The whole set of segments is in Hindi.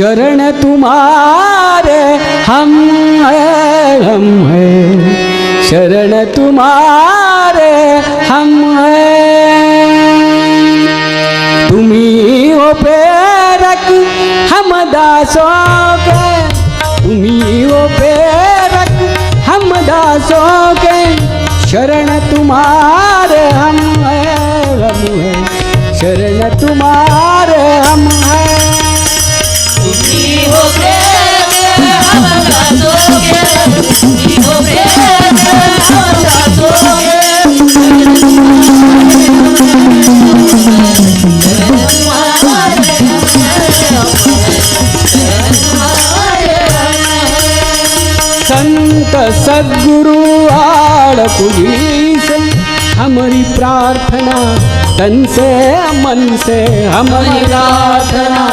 शरण तुम्हारे हम हैं शरण तुम्हारे हम हैं। तुम्ही हो प्रेरक हम दासों के तुम्ही हो प्रेरक हम दासों के शरण तुम्हारे हम हैं शरण तुम्हारे हम हैं। तुम्ही हो प्रेरक हम दासों के तुम्ही हो प्रेरक हम दासों के संत सद्गुरु आड़पुरी से हमारी प्रार्थना तन से मन से हमारी प्रार्थना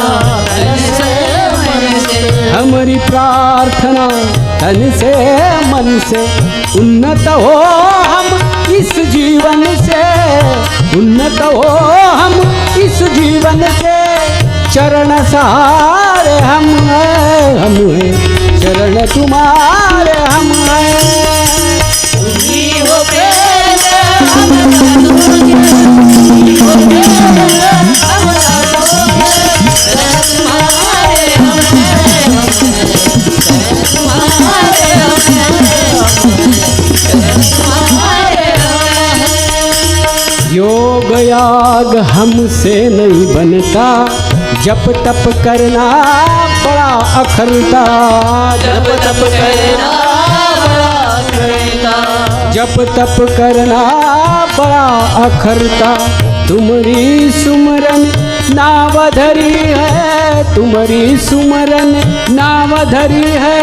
हमारी प्रार्थना तन से मन से उन्नत हो हम इस जीवन से उन्नत हो हम इस जीवन से चरण सहारे हम हैं शरण तुम्हारे हम हैं। तुम्ही हो प्रेरक हम दासों के तुम्ही हो प्रेरक हम दासों के शरण तुम्हारे हम हैं तुम्हारे हम हैं तुम्हारे हम हैं। योग याग हमसे नहीं बनता जप तप करना बड़ा अखरता जप तप करना बड़ा अखरता जप तप करना बड़ा अखरता तुम्हारी सुमरन नावधरी है तुम्हारी सुमरन नावधरी है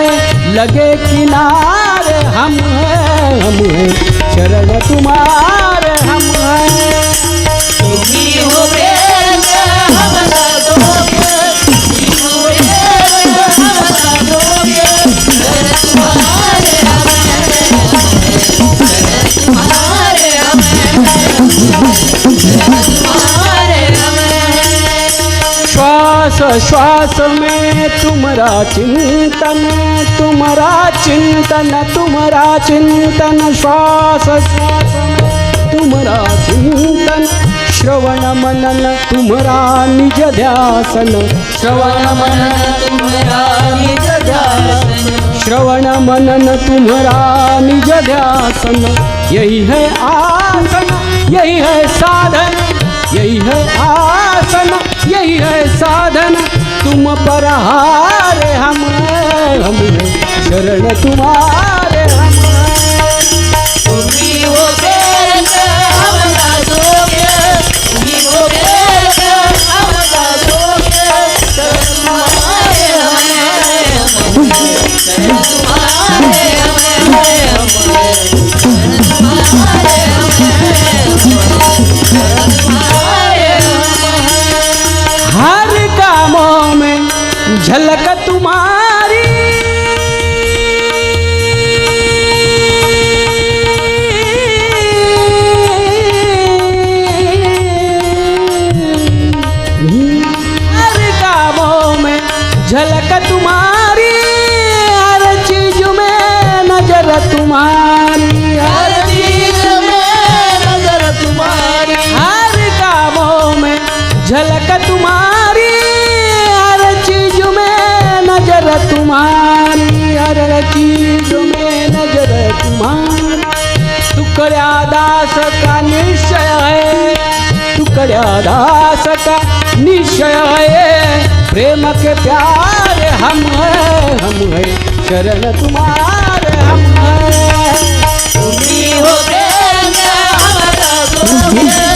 लगे किनारे हम हैं शरण तुम्हारे हम हैं। तुम्ही हो प्रेरक हम दासों के तुम्ही हो प्रेरक हम दासों के शरण तुम्हारे हम हैं तुम्हारे हम हैं तुम्हारे हम हैं। श्वास श्वास में तुम्हारा चिंतन तुम्हारा चिंतन तुम्हारा चिंतन श्वास श्वास में तुम्हारा चिंतन श्रवण मनन तुम्हारा निज ध्यासन श्रवण मनन तुम्हारा निज ध्यासन श्रवण मनन तुम्हारा निज ध्यासन यही है आसन यही है साधन यही है आसन यही है साधन तुम पर हारे हम शरण तुम्हारे हम तुम्ही हो प्रेरक हम दासों के तुम्ही हो प्रेरक हम दासों के शरण तुम्हारे हम हैं शरण तुम्हारे हम हैं शरण तुम्हारे हम हैं शरण तुम्हारे हम हैं। हर कामों में झलक तुम्हारी हर कामों में झलक तुम्हारी हर चीज में नजर तुम्हारी हर चीज में नजर तुम्हारी हर कामों में झलक तुम्हारी हर चीज में नजर तुम्हारी हर चीज में नजर तुम्हारी टुकड़ा दास का निश्चय है टुकड़ा दास का निश्चय है प्रेम के प्यारे हम हैं शरण तुम्हारे हम हैं। तुम्ही हो प्रेरक हम दासों के